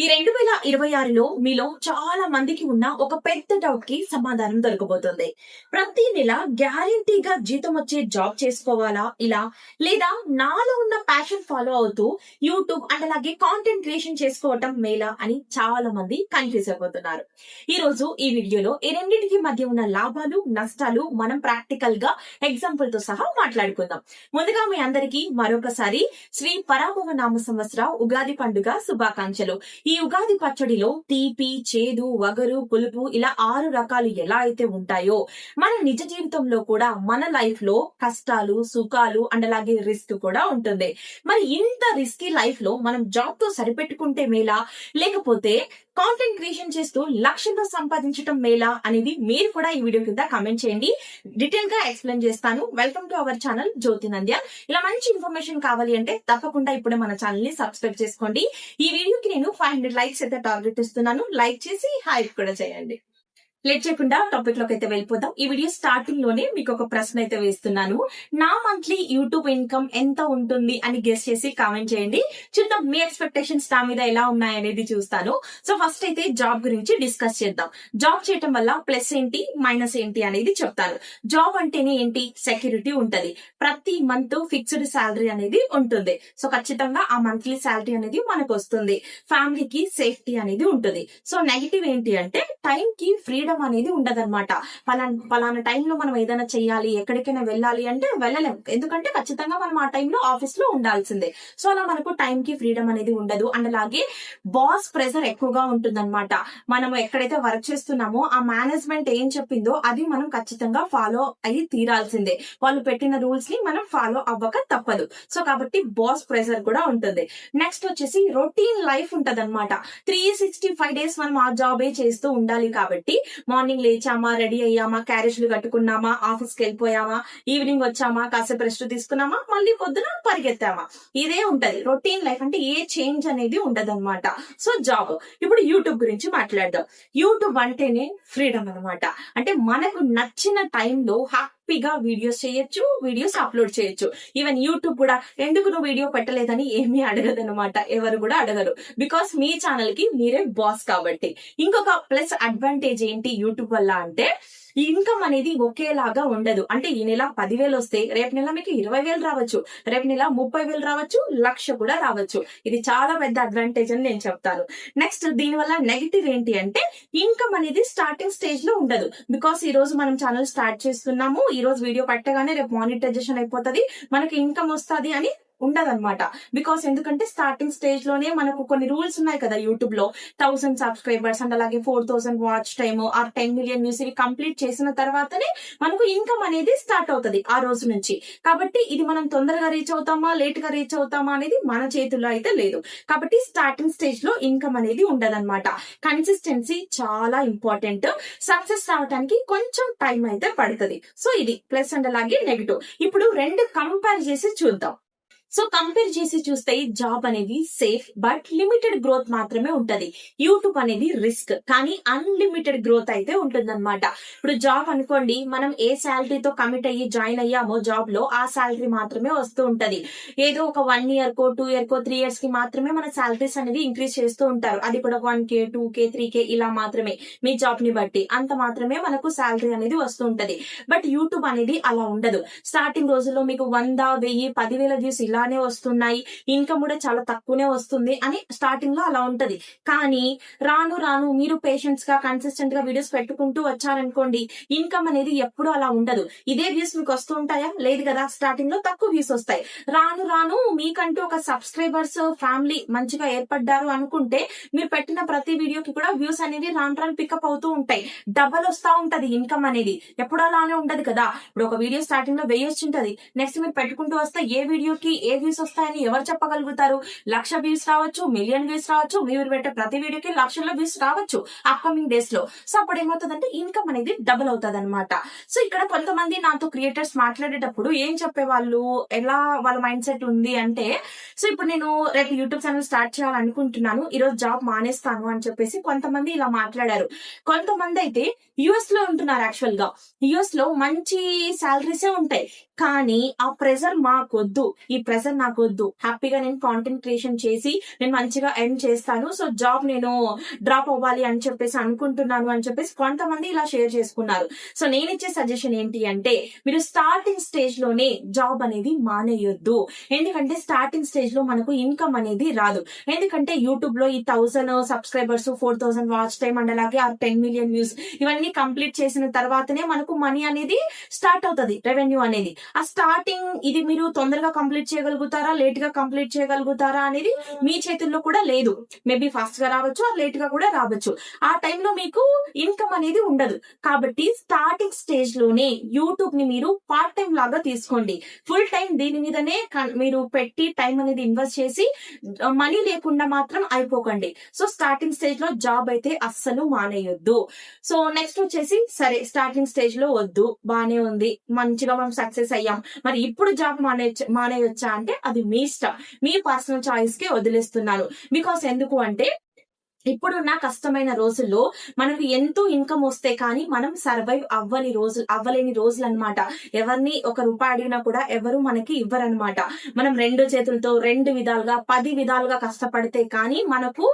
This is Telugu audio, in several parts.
ఈ 2026లో మీలో చాలా మందికి ఉన్న ఒక పెద్ద డౌట్ కి సమాధానం దొరకబోతుంది. ప్రతి నెల గ్యారంటీగా జీతం వచ్చే జాబ్ చేసుకోవాలా ఇలా, లేదా నాలో ఉన్న ప్యాషన్ ఫాలో అవుతూ యూట్యూబ్ అండ్ అలాగే కాంటెంట్ క్రియేషన్ చేసుకోవటం మేలా అని చాలా మంది కన్ఫ్యూజ్ అయిపోతున్నారు. ఈ రోజు ఈ వీడియోలో ఈ రెండింటికి మధ్య ఉన్న లాభాలు నష్టాలు మనం ప్రాక్టికల్ గా ఎగ్జాంపుల్ తో సహా మాట్లాడుకుందాం. ముందుగా మీ అందరికీ మరొకసారి శ్రీ పరాభవ నామ సంవత్సర ఉగాది పండుగ శుభాకాంక్షలు. ఈ ఉగాది పచ్చడిలో తీపి, చేదు, వగరు, పులుపు ఇలా 6 రకాలు ఎలా అయితే ఉంటాయో మన నిజ జీవితంలో కూడా మన లైఫ్ లో కష్టాలు, సుఖాలు అండ్ అలాగే రిస్క్ కూడా ఉంటుంది. మరి ఇంత రిస్కీ లైఫ్ లో మనం జాబ్ తో సరిపెట్టుకుంటే మేలా, లేకపోతే కాంటెంట్ క్రియేషన్ చేస్తూ లక్షల్లో సంపాదించడం మేలా అనేది మీరు కూడా ఈ వీడియో కింద కామెంట్ చేయండి. డీటెయిల్ గా ఎక్స్ప్లెయిన్ చేస్తాను. వెల్కమ్ టు అవర్ ఛానల్ జ్యోతి నంద్య. ఇలా మంచి ఇన్ఫర్మేషన్ కావాలి అంటే తప్పకుండా ఇప్పుడే మన ఛానల్ ని సబ్స్క్రైబ్ చేసుకోండి. ఈ వీడియోకి నేను 500 లైక్స్ అయితే టార్గెట్ ఇస్తున్నాను. లైక్ చేసి హైప్ కూడా చేయండి. లేట్ చేయకుండా టాపిక్ లోకి అయితే వెళ్ళిపోతాం. ఈ వీడియో స్టార్టింగ్ లోనే మీకు ఒక ప్రశ్న అయితే వేస్తున్నాను. నా మంత్లీ యూట్యూబ్ ఇన్కమ్ ఎంత ఉంటుంది అని గెస్ చేసి కామెంట్ చేయండి. చూద్దాం మీ ఎక్స్పెక్టేషన్స్ నా మీద ఎలా ఉన్నాయనేది చూస్తాను. సో ఫస్ట్ అయితే జాబ్ గురించి డిస్కస్ చేద్దాం. జాబ్ చేయటం వల్ల ప్లస్ ఏంటి, మైనస్ ఏంటి అనేది చెప్తాను. జాబ్ అంటేనే ఏంటి, సెక్యూరిటీ ఉంటది. ప్రతి మంత్ ఫిక్స్డ్ శాలరీ అనేది ఉంటుంది. సో ఖచ్చితంగా ఆ మంత్లీ శాలరీ అనేది మనకు వస్తుంది. ఫ్యామిలీకి సేఫ్టీ అనేది ఉంటుంది. సో నెగిటివ్ ఏంటి అంటే టైం కి ఫ్రీడమ్ అనేది ఉండదన్నమాట. పలానా టైంలో మనం ఏదైనా చెయ్యాలి, ఎక్కడికైనా వెళ్ళాలి అంటే వెళ్ళలేం. ఎందుకంటే ఖచ్చితంగా మనం ఆ టైంలో ఆఫీస్ లో ఉండాల్సిందే. సో అలా మనకు టైం కి ఫ్రీడమ్ అనేది ఉండదు. అండ్ అలాగే బాస్ ప్రెషర్ ఎక్కువగా ఉంటుందన్నమాట. మనం ఎక్కడైతే వర్క్ చేస్తున్నామో ఆ మేనేజ్మెంట్ ఏం చెప్పిందో అది మనం ఖచ్చితంగా ఫాలో అయ్యి తీరాల్సిందే. వాళ్ళు పెట్టిన రూల్స్ ని మనం ఫాలో అవ్వక తప్పదు. సో కాబట్టి బాస్ ప్రెషర్ కూడా ఉంటుంది. నెక్స్ట్ వచ్చేసి రొటీన్ లైఫ్ ఉంటదన్నమాట. 365 డేస్ మనం ఆ జాబే చేస్తూ ఉండాలి. కాబట్టి మార్నింగ్ లేచామా, రెడీ అయ్యామా, క్యారేజ్లు కట్టుకున్నామా, ఆఫీస్ కి వెళ్ళిపోయామా, ఈవినింగ్ వచ్చామా, కాసేపు రెస్ట్ తీసుకున్నామా, మళ్ళీ పొద్దున పరిగెత్తామా, ఇదే ఉంటది. రొటీన్ లైఫ్ అంటే ఏ చేంజ్ అనేది ఉండదన్నమాట. So job. ఇప్పుడు యూట్యూబ్ గురించి మాట్లాడదాం. యూట్యూబ్ అంటేనే ఫ్రీడమ్ అనమాట. అంటే మనకు నచ్చిన టైంలో హ్యాపీగా వీడియోస్ చేయొచ్చు, వీడియోస్ అప్లోడ్ చేయొచ్చు. ఈవెన్ యూట్యూబ్ కూడా ఎందుకు నువ్వు వీడియో పెట్టలేదని ఏమీ అడగదనమాట. ఎవరు కూడా అడగరు. బికాస్ మీ ఛానల్ కి మీరే బాస్ కాబట్టి. ఇంకొక ప్లస్ అడ్వాంటేజ్ ఏంటి యూట్యూబ్ వల్ల అంటే ఈ ఇన్కమ్ అనేది ఒకేలాగా ఉండదు. అంటే ఈ నెల 10,000 వస్తే రేపు నెల మీకు 20,000 రావచ్చు, రేపు నెల 30,000 రావచ్చు, 1,00,000 కూడా రావచ్చు. ఇది చాలా పెద్ద అడ్వాంటేజ్ అని నేను చెప్తాను. నెక్స్ట్ దీని వల్ల నెగిటివ్ ఏంటి అంటే ఇన్కమ్ అనేది స్టార్టింగ్ స్టేజ్ లో ఉండదు. బికాస్ ఈ రోజు మనం ఛానల్ స్టార్ట్ చేస్తున్నాము, ఈ రోజు వీడియో పెట్టగానే రేపు మానిటైజేషన్ అయిపోతుంది, మనకి ఇన్కమ్ వస్తుంది అని ఉండదన్నమాట. బికాస్ ఎందుకంటే స్టార్టింగ్ స్టేజ్ లోనే మనకు కొన్ని రూల్స్ ఉన్నాయి కదా యూట్యూబ్ లో. 1000 సబ్స్క్రైబర్స్ అండ్ అలాగే 4,000 watch time or 10 million views ఇవి కంప్లీట్ చేసిన తర్వాతనే మనకు ఇన్కమ్ అనేది స్టార్ట్ అవుతుంది ఆ రోజు నుంచి. కాబట్టి ఇది మనం తొందరగా రీచ్ అవుతామా, లేట్ గా రీచ్ అవుతామా అనేది మన చేతుల్లో అయితే లేదు. కాబట్టి స్టార్టింగ్ స్టేజ్ లో ఇన్కమ్ అనేది ఉండదన్నమాట. కన్సిస్టెన్సీ చాలా ఇంపార్టెంట్. సక్సెస్ రావడానికి కొంచెం టైం అయితే పడుతుంది. సో ఇది ప్లస్ అండ్ అలాగే నెగిటివ్. ఇప్పుడు రెండు కంపేర్ చేసి చూద్దాం. సో కంపేర్ చేసి చూస్తే జాబ్ అనేది సేఫ్ బట్ లిమిటెడ్ గ్రోత్ మాత్రమే ఉంటది. యూట్యూబ్ అనేది రిస్క్ కానీ అన్లిమిటెడ్ గ్రోత్ అయితే ఉంటుందన్నమాట. ఇప్పుడు జాబ్ అనుకోండి, మనం ఏ శాలరీతో కమిట్ అయ్యి జాయిన్ అయ్యామో జాబ్ లో ఆ శాలరీ మాత్రమే వస్తూ ఉంటది. ఏదో ఒక 1 year కో 2 year కో 3 years కి మాత్రమే మన శాలరీస్ అనేది ఇంక్రీజ్ చేస్తూ ఉంటారు. అది కూడా 1K 2K 3K ఇలా మాత్రమే. మీ జాబ్ ని బట్టి అంత మాత్రమే మనకు శాలరీ అనేది వస్తూ ఉంటది. బట్ యూట్యూబ్ అనేది అలా ఉండదు. స్టార్టింగ్ రోజుల్లో మీకు 100, 1000, 10,000 వ్యూస్ ఇలా వస్తున్నాయి, ఇన్కమ్ కూడా చాలా తక్కువనే వస్తుంది అని స్టార్టింగ్ లో అలా ఉంటది. కానీ రాను రాను మీరు పేషెన్స్ గా కన్సిస్టెంట్ గా వీడియోస్ పెట్టుకుంటూ వచ్చారనుకోండి, ఇన్కమ్ అనేది ఎప్పుడు అలా ఉండదు. ఇదే వ్యూస్ మీకు వస్తూ ఉంటాయా? లేదు కదా. స్టార్టింగ్ లో తక్కువ వ్యూస్ వస్తాయి. రాను రాను మీకంటూ ఒక సబ్స్క్రైబర్స్ ఫ్యామిలీ మంచిగా ఏర్పడ్డారు అనుకుంటే మీరు పెట్టిన ప్రతి వీడియోకి కూడా వ్యూస్ అనేది రాను రాను పికప్ అవుతూ ఉంటాయి. డబల్ వస్తా ఉంటది ఇన్కమ్ అనేది. ఎప్పుడు అలానే ఉండదు కదా. ఇప్పుడు ఒక వీడియో స్టార్టింగ్ లో 1000 వచ్చింటది, నెక్స్ట్ మీరు పెట్టుకుంటూ వస్తే ఏ వీడియోకి ఏ వ్యూస్ వస్తాయని ఎవరు చెప్పగలుగుతారు? 1,00,000 వ్యూస్ రావచ్చు, 1,000,000 వ్యూస్ రావచ్చు, మీరు పెట్టే ప్రతి వీడియోకి లక్షల్లో వ్యూస్ రావచ్చు అప్కమింగ్ డేస్ లో. సో అప్పుడు ఏమవుతుందంటే ఇన్కమ్ అనేది డబుల్ అవుతుంది అనమాట. సో ఇక్కడ కొంతమంది నాతో క్రియేటర్స్ మాట్లాడేటప్పుడు ఏం చెప్పేవాళ్ళు, ఎలా వాళ్ళ మైండ్ సెట్ ఉంది అంటే, సో ఇప్పుడు నేను రేపు యూట్యూబ్ ఛానల్ స్టార్ట్ చేయాలనుకుంటున్నాను, ఈ రోజు జాబ్ మానేస్తాను అని చెప్పేసి కొంతమంది ఇలా మాట్లాడారు. కొంతమంది అయితే యుఎస్ లో ఉంటున్నారు. యాక్చువల్ గా యుఎస్ లో మంచి శాలరీసే ఉంటాయి, కానీ ఆ ప్రెజర్ మాకొద్దు, ఈ ప్రెజర్ ప్రెసెంట్ నాకు వద్దు, హ్యాపీగా నేను కాంటెంట్ క్రియేషన్ చేసి నేను మంచిగా ఎర్న్ చేస్తాను, సో జాబ్ నేను డ్రాప్ అవ్వాలి అని చెప్పేసి అనుకుంటున్నాను అని చెప్పేసి కొంతమంది ఇలా షేర్ చేసుకున్నారు. సో నేను ఇచ్చే సజెషన్ ఏంటి అంటే, మీరు స్టార్టింగ్ స్టేజ్ లోనే జాబ్ అనేది మానేయొద్దు. ఎందుకంటే స్టార్టింగ్ స్టేజ్ లో మనకు ఇన్కమ్ అనేది రాదు. ఎందుకంటే యూట్యూబ్ లో ఈ 1000 సబ్స్క్రైబర్స్, 4000 వాచ్ టైం అండ్ అలాగే ఆ 10 మిలియన్ వ్యూస్ ఇవన్నీ కంప్లీట్ చేసిన తర్వాతనే మనకు మనీ అనేది స్టార్ట్ అవుతుంది, రెవెన్యూ అనేది. ఆ స్టార్టింగ్ ఇది మీరు తొందరగా కంప్లీట్ చేయగలుగుతారా, లేట్ గా కంప్లీట్ చేయగలుగుతారా అనేది మీ చేతుల్లో కూడా లేదు. మేబీ ఫాస్ట్ గా రావచ్చు, లేట్ గా కూడా రావచ్చు. ఆ టైంలో మీకు ఇన్కమ్ అనేది ఉండదు. కాబట్టి స్టార్టింగ్ స్టేజ్ లోనే యూట్యూబ్ ని మీరు పార్ట్ టైం లాగా తీసుకోండి. ఫుల్ టైం దీని మీదనే మీరు పెట్టి టైం అనేది ఇన్వెస్ట్ చేసి మనీ లేకుండా మాత్రం అయిపోకండి. సో స్టార్టింగ్ స్టేజ్ లో జాబ్ అయితే అస్సలు మానేయొద్దు. సో నెక్స్ట్ వచ్చేసి, సరే స్టార్టింగ్ స్టేజ్ లో వద్దు, బానే ఉంది, మంచిగా మనం సక్సెస్ అయ్యాం, మరి ఇప్పుడు జాబ్ మానేయొచ్చా అంటే అది మీ ఇష్టం, మీ పర్సనల్ చాయిస్ కి వదిలేస్తున్నాను. బికాస్ ఎందుకు అంటే, ఇప్పుడున్న కష్టమైన రోజుల్లో మనకు ఎంతో ఇన్కమ్ వస్తే కానీ మనం సర్వైవ్ అవ్వలేని రోజులు అనమాట. ఎవరిని ఒక రూపాయి అడిగినా కూడా ఎవరు మనకి ఇవ్వరనమాట. మనం 2 చేతులతో 2 విధాలుగా 10 విధాలుగా కష్టపడితే కానీ మనకు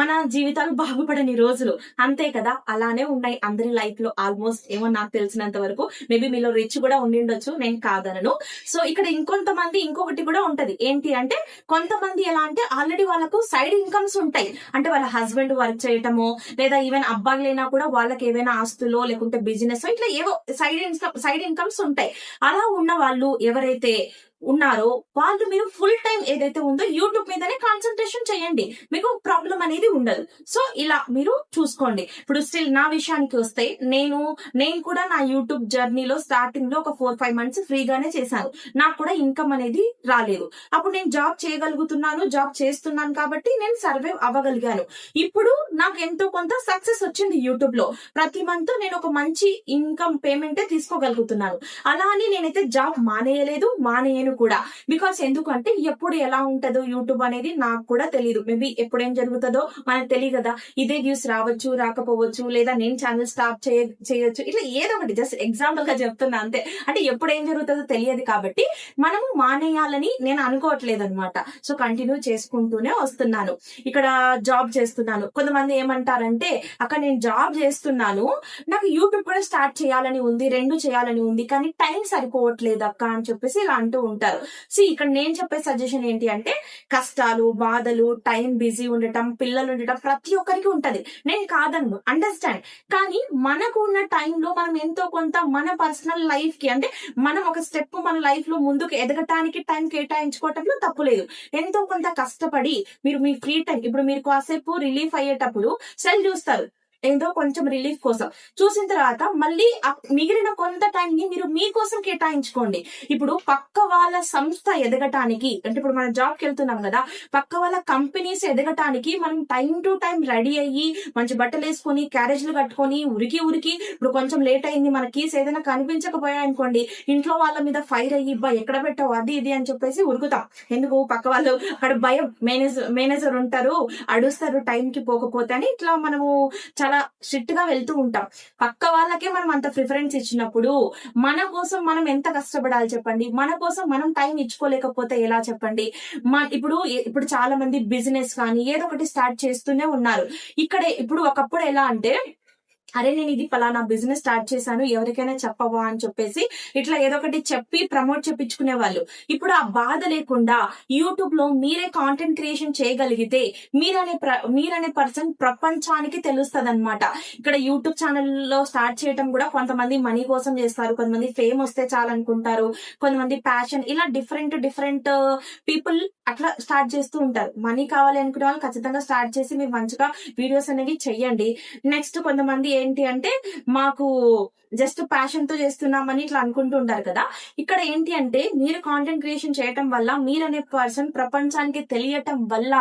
మన జీవితాలు బాగుపడని రోజులు, అంతే కదా. అలానే ఉన్నాయి అందరి లైఫ్ లో ఆల్మోస్ట్, ఏమో నాకు తెలిసినంత వరకు. మేబీ మీలో రిచ్ కూడా ఉండిండొచ్చు, నేను కాదనను. సో ఇక్కడ ఇంకొంతమంది ఇంకొకటి కూడా ఉంటది, ఏంటి అంటే కొంతమంది ఎలా అంటే ఆల్రెడీ వాళ్ళకు సైడ్ ఇన్కమ్స్ ఉంటాయి. అంటే వాళ్ళ హస్బెండ్ వర్క్ చేయటము, లేదా ఈవెన్ అబ్బాయిలైనా కూడా వాళ్ళకి ఏవైనా ఆస్తులో లేకుంటే బిజినెస్ ఇట్లా ఏవో సైడ్ ఇన్కమ్స్ ఉంటాయి. అలా ఉన్న వాళ్ళు ఎవరైతే ఉన్నారో వాళ్ళు మీరు ఫుల్ టైం ఏదైతే ఉందో యూట్యూబ్ మీదనే కాన్సన్ట్రేషన్ చేయండి, మీకు ప్రాబ్లం అనేది ఉండదు. సో ఇలా మీరు చూసుకోండి. ఇప్పుడు స్టిల్ నా విషయానికి వస్తే, నేను కూడా నా యూట్యూబ్ జర్నీలో స్టార్టింగ్ లో ఒక 4-5 మంత్స్ ఫ్రీగానే చేశాను. నాకు కూడా ఇన్కమ్ అనేది రాలేదు. అప్పుడు నేను జాబ్ చేయగలుగుతున్నాను, జాబ్ చేస్తున్నాను కాబట్టి నేను సర్వైవ్ అవ్వగలిగాను. ఇప్పుడు నాకు ఎంతో కొంత సక్సెస్ వచ్చింది యూట్యూబ్ లో. ప్రతి మంత్ నేను ఒక మంచి ఇన్కమ్ పేమెంటే తీసుకోగలుగుతున్నాను. అలా అని నేనైతే జాబ్ మానేయను కూడా. బికాస్ ఎందుకంటే ఎప్పుడు ఎలా ఉంటుందో యూట్యూబ్ అనేది నాకు కూడా తెలియదు. మేబీ ఎప్పుడు ఏం జరుగుతుందో మనకు తెలియదు కదా. ఇదే వ్యూస్ రావచ్చు, రాకపోవచ్చు, లేదా నేను ఛానల్ స్టార్ట్ చేయొచ్చు, ఇట్లా ఏదో ఒకటి. జస్ట్ ఎగ్జాంపుల్ గా చెప్తున్నా అంతే. అంటే ఎప్పుడు ఏం జరుగుతుందో తెలియదు కాబట్టి మనము మానేయాలని నేను అనుకోవట్లేదు అనమాట. సో కంటిన్యూ చేసుకుంటూనే వస్తున్నాను. ఇక్కడ జాబ్ చేస్తున్నాను. కొంతమంది ఏమంటారంటే, అక్కడ నేను జాబ్ చేస్తున్నాను, నాకు యూట్యూబ్ కూడా స్టార్ట్ చేయాలని ఉంది, 2 చేయాలని ఉంది, కానీ టైం సరిపోవట్లేదు అక్క అని చెప్పేసి ఇలా అంటూ ఉంటారు. ఇక్కడ నేను చెప్పే సజెషన్ ఏంటి అంటే, కష్టాలు, బాధలు, టైం బిజీ ఉండటం, పిల్లలు ఉండటం ప్రతి ఒక్కరికి ఉంటది, నేను కాదను, అండర్స్టాండ్. కానీ మనకు ఉన్న టైంలో మనం ఎంతో కొంత మన పర్సనల్ లైఫ్ కి, అంటే మనం ఒక స్టెప్ మన లైఫ్ లో ముందుకు ఎదగటానికి టైం కేటాయించుకోవటంలో తప్పు లేదు. ఎంతో కొంత కష్టపడి మీరు మీ ఫ్రీ టైం, ఇప్పుడు మీరు కాసేపు రిలీఫ్ అయ్యేటప్పుడు సెల్ చూస్తారు, ఏదో కొంచెం రిలీఫ్ కోసం. చూసిన తర్వాత మళ్ళీ మిగిలిన కొంత టైం ని మీరు మీకోసం కేటాయించుకోండి. ఇప్పుడు పక్క వాళ్ళ సంస్థ ఎదగటానికి, అంటే ఇప్పుడు మనం జాబ్ కి వెళ్తున్నాం కదా, పక్క వాళ్ళ కంపెనీస్ ఎదగటానికి మనం టైం టు టైం రెడీ అయ్యి మంచి బట్టలు వేసుకొని క్యారేజ్లు కట్టుకొని ఉరికి ఇప్పుడు కొంచెం లేట్ అయింది, మన కీస్ ఏదైనా కనిపించకపోయాయనుకోండి, ఇంట్లో వాళ్ళ మీద ఫైర్ అయ్యి ఎక్కడ పెట్టావు అది ఇది అని చెప్పేసి ఉరుకుతాం. ఎందుకు? పక్క వాళ్ళు అక్కడ భయం, మేనేజర్ ఉంటారు, అడుస్తారు టైం కి పోకపోతే అని. ఇట్లా మనము చాలా స్ట్రిక్ట్ గా వెళ్తూ ఉంటాం. పక్క వాళ్ళకే మనం అంత ప్రిఫరెన్స్ ఇచ్చినప్పుడు మన కోసం మనం ఎంత కష్టపడాలి చెప్పండి? మన కోసం మనం టైం ఇచ్చుకోలేకపోతే ఎలా చెప్పండి? ఇప్పుడు చాలా మంది బిజినెస్ కానీ ఏదో ఒకటి స్టార్ట్ చేస్తూనే ఉన్నారు. ఇప్పుడు ఒకప్పుడు ఎలా అంటే, అరే నేను ఇది పలానా బిజినెస్ స్టార్ట్ చేశాను, ఎవరికైనా చెప్పవా అని చెప్పేసి ఇట్లా ఏదో ఒకటి చెప్పి ప్రమోట్ చేపించుకునే వాళ్ళు. ఇప్పుడు ఆ బాధ లేకుండా యూట్యూబ్ లో మీరే కాంటెంట్ క్రియేషన్ చేయగలిగితే మీరనే పర్సన్ ప్రపంచానికి తెలుస్తుంది అనమాట. ఇక్కడ యూట్యూబ్ ఛానల్లో స్టార్ట్ చేయడం కూడా కొంతమంది మనీ కోసం చేస్తారు, కొంతమంది ఫేమ్ వస్తే చాలనుకుంటారు, కొంతమంది ప్యాషన్, ఇలా డిఫరెంట్ పీపుల్ అట్లా స్టార్ట్ చేస్తూ ఉంటారు. మనీ కావాలి అనుకునే వాళ్ళు ఖచ్చితంగా స్టార్ట్ చేసి మీరు మంచిగా వీడియోస్ అనేవి చెయ్యండి. నెక్స్ట్ కొంతమంది ఏంటి అంటే, మాకు జస్ట్ ప్యాషన్ తో చేస్తున్నామని ఇట్లా అనుకుంటూ ఉంటారు కదా. ఇక్కడ ఏంటి అంటే, మీరు కాంటెంట్ క్రియేషన్ చేయటం వల్ల, మీరనే పర్సన్ ప్రపంచానికి తెలియటం వల్ల,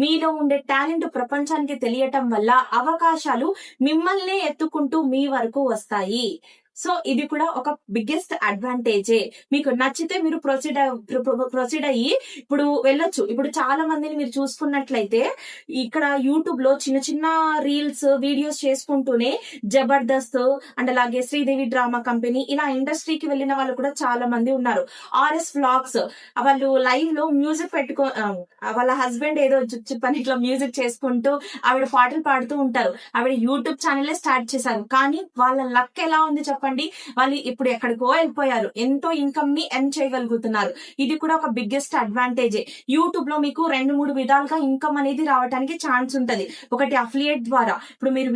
మీలో ఉండే టాలెంట్ ప్రపంచానికి తెలియటం వల్ల అవకాశాలు మిమ్మల్ని ఎత్తుకుంటూ మీ వరకు వస్తాయి. సో ఇది కూడా ఒక బిగ్గెస్ట్ అడ్వాంటేజే. మీకు నచ్చితే మీరు ప్రొసీడ్ అయ్యి ఇప్పుడు వెళ్ళొచ్చు. ఇప్పుడు చాలా మందిని మీరు చూసుకున్నట్లయితే ఇక్కడ యూట్యూబ్ లో చిన్న చిన్న రీల్స్ వీడియోస్ చేసుకుంటూనే జబర్దస్త్ అండ్ అలాగే శ్రీదేవి డ్రామా కంపెనీ ఇలా ఇండస్ట్రీకి వెళ్ళిన వాళ్ళు కూడా చాలా మంది ఉన్నారు. ఆర్ఎస్ వ్లాగ్స్ వాళ్ళు లైవ్ లో మ్యూజిక్ వాళ్ళ హస్బెండ్ ఏదో పని ఇట్లా మ్యూజిక్ చేసుకుంటూ ఆవిడ పాటలు పాడుతూ ఉంటారు. ఆవిడ యూట్యూబ్ ఛానల్ స్టార్ట్ చేశారు. కానీ వాళ్ళ లక్ ఎలా ఉంది చెప్పండి, వాళ్ళు ఇప్పుడు ఎక్కడికో వెళ్ళిపోయారు. ఎంతో ఇన్కమ్ ని ఎర్న్ చేయగలుగుతున్నారు. ఇది కూడా ఒక బిగ్గెస్ట్ అడ్వాంటేజే. యూట్యూబ్ లో మీకు 2-3 విధాలుగా ఇన్కమ్ అనేది రావడానికి ఛాన్స్ ఉంటది. ఒకటి అఫిలియేట్ ద్వారా, ఇప్పుడు మీరు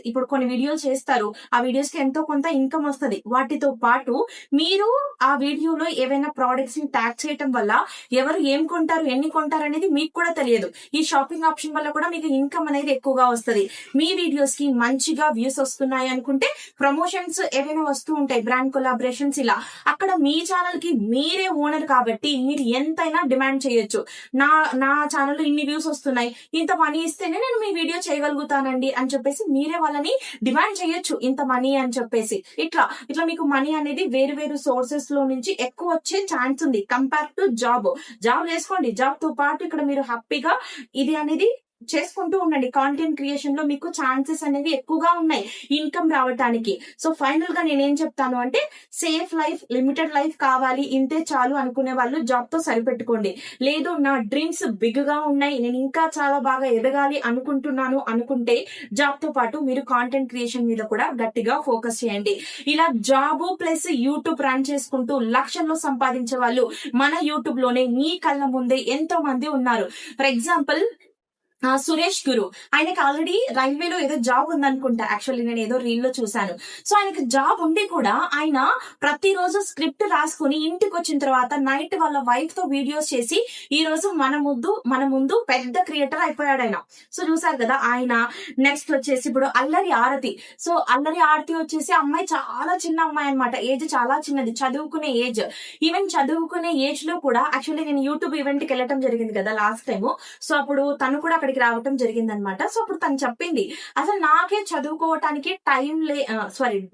ఇప్పుడు కొన్ని వీడియోలు చేస్తారు, ఆ వీడియోస్ కి ఎంతో కొంత ఇన్కమ్ వస్తుంది. వాటితో పాటు మీరు ఆ వీడియోలో ఏవైనా ప్రోడక్ట్స్ ని ట్యాగ్ చేయటం వల్ల ఎవరు ఏం కొంటారు, ఎన్ని కొంటారు అనేది మీకు కూడా తెలియదు. ఈ షాపింగ్ ఆప్షన్ వల్ల కూడా మీకు ఇన్కమ్ అనేది ఎక్కువగా వస్తుంది. మీ వీడియోస్ కి మంచిగా వ్యూస్ వస్తున్నాయి అనుకుంటే ప్రమోషన్స్ ఏవైనా వస్తూ ఉంటాయి, బ్రాండ్ కొలాబరేషన్స్ ఇలా. అక్కడ మీ ఛానల్ కి మీరే ఓనర్ కాబట్టి మీరు ఎంతైనా డిమాండ్ చేయొచ్చు. నా ఛానల్ లో ఇన్ని వ్యూస్ వస్తున్నాయి, ఇంత మనీ ఇస్తేనే నేను మీ వీడియో చేయగలుగుతానండి అని చెప్పేసి మీరే వాళ్ళని డిమాండ్ చేయొచ్చు, ఇంత మనీ అని చెప్పేసి. ఇట్లా మీకు మనీ అనేది వేరు వేరు సోర్సెస్ లో నుంచి ఎక్కువ వచ్చే ఛాన్స్ ఉంది కంపేర్ టు జాబ్ చేసుకోండి. జాబ్ తో పాటు ఇక్కడ మీరు హ్యాపీగా ఇది అనేది చేసుకుంటూ ఉండండి. కాంటెంట్ క్రియేషన్ లో మీకు ఛాన్సెస్ అనేవి ఎక్కువగా ఉన్నాయి ఇన్కమ్ రావటానికి. సో ఫైనల్ గా నేనేం చెప్తాను అంటే, సేఫ్ లైఫ్, లిమిటెడ్ లైఫ్ కావాలి, ఇంతే చాలు అనుకునే వాళ్ళు జాబ్ తో సరిపెట్టుకోండి. లేదు నా డ్రీమ్స్ బిగ్ గా ఉన్నాయి, నేను ఇంకా చాలా బాగా ఎదగాలి అనుకుంటున్నాను అనుకుంటే జాబ్ తో పాటు మీరు కాంటెంట్ క్రియేషన్ మీద కూడా గట్టిగా ఫోకస్ చేయండి. ఇలా జాబ్ ప్లస్ యూట్యూబ్ రన్ చేసుకుంటూ లక్షల్లో సంపాదించే వాళ్ళు మన యూట్యూబ్ లోనే మీ కళ్ళ ముందే ఎంతో మంది ఉన్నారు. ఫర్ ఎగ్జాంపుల్ సురేష్ గురు, ఆయనకి ఆల్రెడీ రైల్వేలో ఏదో జాబ్ ఉందనుకుంటా. యాక్చువల్లీ నేను ఏదో రీల్ లో చూసాను. సో ఆయనకి జాబ్ ఉండి కూడా ఆయన ప్రతిరోజు స్క్రిప్ట్ రాసుకుని ఇంటికి వచ్చిన తర్వాత నైట్ వాళ్ళ వైఫ్ తో వీడియోస్ చేసి ఈ రోజు మన ముందు పెద్ద క్రియేటర్ అయిపోయాడు ఆయన. సో చూసారు కదా ఆయన. నెక్స్ట్ వచ్చేసి ఇప్పుడు అల్లరి ఆరతి. సో అల్లరి ఆరతి వచ్చేసి అమ్మాయి చాలా చిన్న అమ్మాయి అనమాట, ఏజ్ చాలా చిన్నది, చదువుకునే ఏజ్. ఈవెన్ చదువుకునే ఏజ్ లో కూడా యాక్చువల్లీ నేను యూట్యూబ్ ఈవెంట్ కి వెళ్ళటం జరిగింది కదా లాస్ట్ టైం. సో అప్పుడు తను కూడా అక్కడికి రావటం జరిగింది అనమాట. సో అప్పుడు తను చెప్పింది, అసలు నాకే చదువుకోవటానికి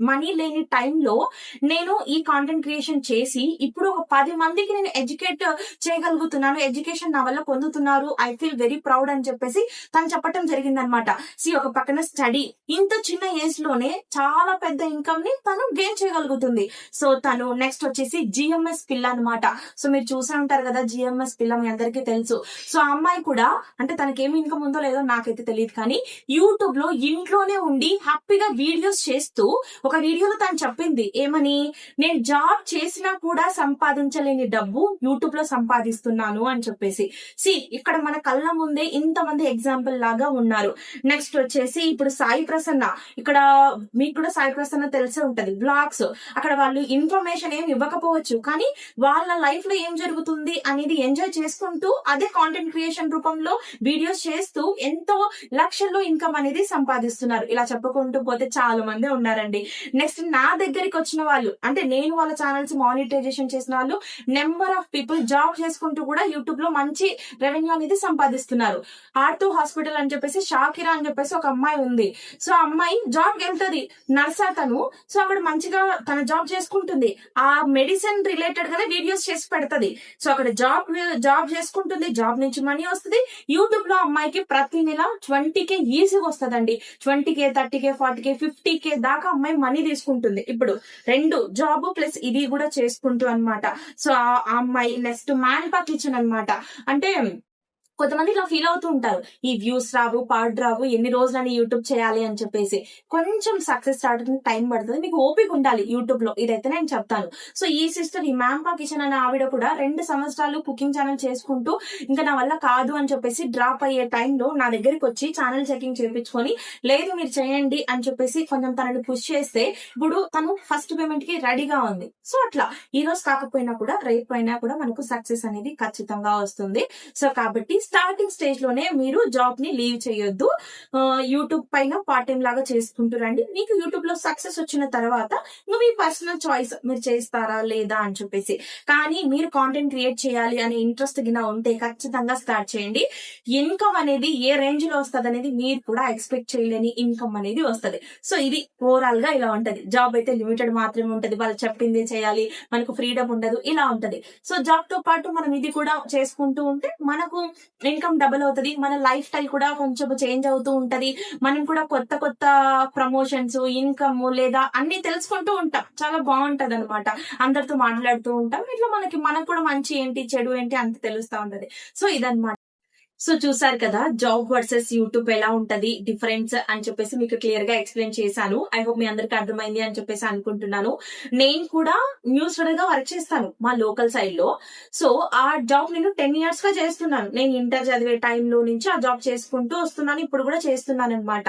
మనీ లేని టైంలో నేను ఈ కాంటెంట్ క్రియేషన్ చేసి ఇప్పుడు ఒక 10 మందికి నేను ఎడ్యుకేట్ చేయగలుగుతున్నాను, ఎడ్యుకేషన్ నా వల్ల పొందుతున్నారు, ఐ ఫీల్ వెరీ ప్రౌడ్ అని చెప్పేసి తను చెప్పటం జరిగింది అనమాట. ఒక పక్కన స్టడీ, ఇంత చిన్న ఏజ్ లోనే చాలా పెద్ద ఇన్కమ్ ని తను గెయిన్ చేయగలుగుతుంది. సో తను నెక్స్ట్ వచ్చేసి జిఎంఎస్ పిల్ల అనమాట. సో మీరు చూసే ఉంటారు కదా జిఎంఎస్ పిల్ల, మీ అందరికీ తెలుసు. సో ఆ అమ్మాయి కూడా అంటే తనకేమి ఇన్కమ్ ఉందో లేదో నాకైతే తెలియదు, కానీ యూట్యూబ్ లో ఇంట్లోనే ఉండి హ్యాపీగా వీడియోస్ చేస్తూ ఒక వీడియోలో తను చెప్పింది ఏమని, నేను జాబ్ చేసినా కూడా సంపాదించలేని డబ్బు యూట్యూబ్ లో సంపాదిస్తున్నాను అని చెప్పేసి. ఇక్కడ మన కళ్ళ ముందే ఇంతమంది ఎగ్జాంపుల్ లాగా ఉన్నారు. నెక్స్ట్ వచ్చేసి ఇప్పుడు సాయి ప్రసన్న, ఇక్కడ మీకు కూడా సాయి ప్రసన్న తెలిసే ఉంటది, బ్లాగ్స్. అక్కడ వాళ్ళు ఇన్ఫర్మేషన్ ఏం ఇవ్వకపోవచ్చు, కానీ వాళ్ళ లైఫ్ లో ఏం జరుగుతుంది అనేది ఎంజాయ్ చేసుకుంటూ అదే కాంటెంట్ క్రియేషన్ రూపంలో వీడియోస్ చేస్తూ ఎంతో లక్షల్లో ఇన్కమ్ అనేది సంపాదిస్తున్నారు. ఇలా చెప్పుకుంటూ పోతే చాలా మంది ఉన్నారండి. నెక్స్ట్ నా దగ్గరికి వచ్చిన వాళ్ళు, అంటే నేను వాళ్ళ ఛానల్స్ మానిటైజేషన్ చేసిన వాళ్ళు నెంబర్ ఆఫ్ పీపుల్ జాబ్ చేసుకుంటూ కూడా యూట్యూబ్ లో మంచి రెవెన్యూ అనేది సంపాదిస్తున్నారు. ఆర్తో హాస్పిటల్ అని చెప్పేసి షాకిరా అని చెప్పేసి ఒక అమ్మాయి ఉంది. సో ఆ అమ్మాయి జాబ్ వెళ్తుంది, నర్సా తను. సో అక్కడ మంచిగా తన జాబ్ చేసుకుంటుంది, ఆ మెడిసిన్ రిలేటెడ్ గానే వీడియోస్ చేసి పెడుతుంది. సో అక్కడ జాబ్ చేసుకుంటుంది, జాబ్ నుంచి మనీ వస్తుంది. యూట్యూబ్ లో అమ్మాయికి ప్రతి నెల 20K ఈజీగా వస్తుందండి. 20K, 30K, 40K, 50K దాకా అమ్మాయి మనీ తీసుకుంటుంది. ఇప్పుడు 2 జాబ్ ప్లస్ ఇది కూడా చేసుకుంటూ అనమాట. సో ఆ అమ్మాయి నెక్స్ట్ మ్యాన్పా కిచెన్ అనమాట. అంటే కొంతమంది ఇలా ఫీల్ అవుతూ ఉంటారు, ఈ వ్యూస్ రావు, రావు, ఎన్ని రోజులని యూట్యూబ్ చేయాలి అని చెప్పేసి. కొంచెం సక్సెస్ రావడానికి టైం పడుతుంది, మీకు ఓపిక ఉండాలి యూట్యూబ్ లో, ఇదైతే నేను చెప్తాను. సో ఈ సిస్టర్, ఈ మ్యాంపా కిచెన్ అనే ఆవిడ కూడా 2 సంవత్సరాలు కుకింగ్ ఛానల్ చేసుకుంటూ ఇంకా నా వల్ల కాదు అని చెప్పేసి డ్రాప్ అయ్యే టైంలో నా దగ్గరికి వచ్చి ఛానల్ చెకింగ్ చేయించుకొని, లేదు మీరు చేయండి అని చెప్పేసి కొంచెం తనని పుష్ చేస్తే ఇప్పుడు తను ఫస్ట్ పేమెంట్ కి రెడీగా ఉంది. సో అట్లా ఈ రోజు కాకపోయినా కూడా రేపు అయినా కూడా మనకు సక్సెస్ అనేది ఖచ్చితంగా వస్తుంది. సో కాబట్టి స్టార్టింగ్ స్టేజ్ లోనే మీరు జాబ్ ని లీవ్ చేయొద్దు. యూట్యూబ్ పైన పార్ట్ టైం లాగా చేసుకుంటూ రండి. మీకు యూట్యూబ్ లో సక్సెస్ వచ్చిన తర్వాత మీ పర్సనల్ చాయిస్ మీరు చేస్తారా లేదా అని చెప్పేసి. కానీ మీరు కాంటెంట్ క్రియేట్ చేయాలి అనే ఇంట్రెస్ట్ గిన ఉంటే ఖచ్చితంగా స్టార్ట్ చేయండి. ఇన్కమ్ అనేది ఏ రేంజ్ లో వస్తుంది అనేది మీరు కూడా ఎక్స్పెక్ట్ చేయలేని ఇన్కమ్ అనేది వస్తుంది. సో ఇది ఓవరాల్ గా ఇలా ఉంటది. జాబ్ అయితే లిమిటెడ్ మాత్రమే ఉంటది, వాళ్ళు చెప్పింది చేయాలి, మనకు ఫ్రీడమ్ ఉండదు, ఇలా ఉంటది. సో జాబ్ తో పాటు మనం ఇది కూడా చేసుకుంటూ ఉంటే మనకు ఇన్కమ్ డబుల్ అవుతుంది. మన లైఫ్ స్టైల్ కూడా కొంచెం చేంజ్ అవుతూ ఉంటది. మనం కూడా కొత్త కొత్త ప్రమోషన్స్, ఇన్కమ్ లేదా అన్ని తెలుసుకుంటూ ఉంటాం. చాలా బాగుంటది అనమాట. అందరితో మాట్లాడుతూ ఉంటాం. ఇట్లా మనకు కూడా మంచి ఏంటి చెడు ఏంటి అంత తెలుస్తా ఉంటది. సో ఇదన్నమాట. సో చూసారు కదా, జాబ్ వర్సెస్ యూట్యూబ్ ఎలా ఉంటది డిఫరెన్స్ అని చెప్పేసి మీకు క్లియర్ గా ఎక్స్ప్లెయిన్ చేశాను. ఐ హోప్ మీ అందరికి అర్థమైంది అని చెప్పేసి అనుకుంటున్నాను. నేను కూడా న్యూస్ రీడర్ గా వర్క్ చేస్తాను మా లోకల్ సైడ్ లో. సో ఆ జాబ్ నేను 10 years గా చేస్తున్నాను. నేను ఇంటర్ చదివే టైంలో నుంచి ఆ జాబ్ చేసుకుంటూ వస్తున్నాను. ఇప్పుడు కూడా చేస్తున్నాను అనమాట.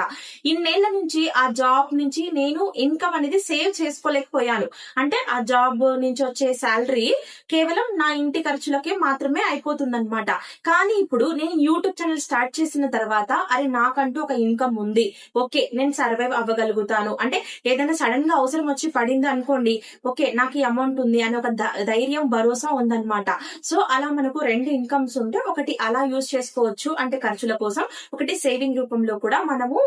ఇన్నేళ్ల నుంచి ఆ జాబ్ నుంచి నేను ఇన్కమ్ అనేది సేవ్ చేసుకోలేకపోయాను. అంటే ఆ జాబ్ నుంచి వచ్చే శాలరీ కేవలం నా ఇంటి ఖర్చులకే మాత్రమే అయిపోతుంది అనమాట. కానీ ఇప్పుడు నేను యూట్యూబ్ ఛానల్ స్టార్ట్ చేసిన తర్వాత అరే నాకంటూ ఒక ఇన్కమ్ ఉంది, ఓకే నేను సర్వైవ్ అవ్వగలుగుతాను, అంటే ఏదైనా సడన్ గా అవసరం వచ్చి పడింది అనుకోండి, ఓకే నాకు ఈ అమౌంట్ ఉంది అని ఒక ధైర్యం భరోసా ఉందన్నమాట. సో అలా మనకు 2 ఇన్కమ్స్ ఉంటే ఒకటి అలా యూజ్ చేసుకోవచ్చు అంటే ఖర్చుల కోసం, ఒకటి సేవింగ్ రూపంలో కూడా మనము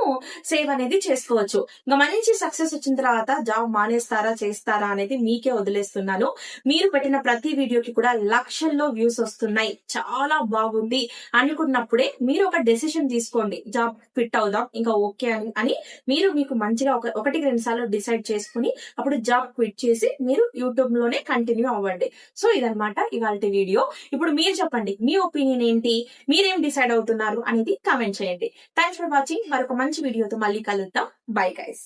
సేవ్ అనేది చేసుకోవచ్చు. ఇంకా మంచి సక్సెస్ వచ్చిన తర్వాత జాబ్ మానేస్తారా చేస్తారా అనేది మీకే వదిలేస్తున్నాను. మీరు పెట్టిన ప్రతి వీడియోకి కూడా లక్షల్లో వ్యూస్ వస్తున్నాయి, చాలా బాగుంది అనుకున్నప్పుడే మీరు ఒక డెసిషన్ తీసుకోండి. జాబ్ ఫిట్ అవుదాం ఇంకా ఓకే అని మీరు మీకు మంచిగా ఒకటికి 2 సార్లు డిసైడ్ చేసుకుని అప్పుడు జాబ్ క్విట్ చేసి మీరు యూట్యూబ్ లోనే కంటిన్యూ అవ్వండి. సో ఇదన్నమాట ఇవాల్టి వీడియో. ఇప్పుడు మీరు చెప్పండి మీ ఒపీనియన్ ఏంటి, మీరేం డిసైడ్ అవుతున్నారు అనేది కామెంట్ చేయండి. Thanks for watching. మరొక మంచి వీడియోతో మళ్ళీ కలుద్దాం. Bye guys.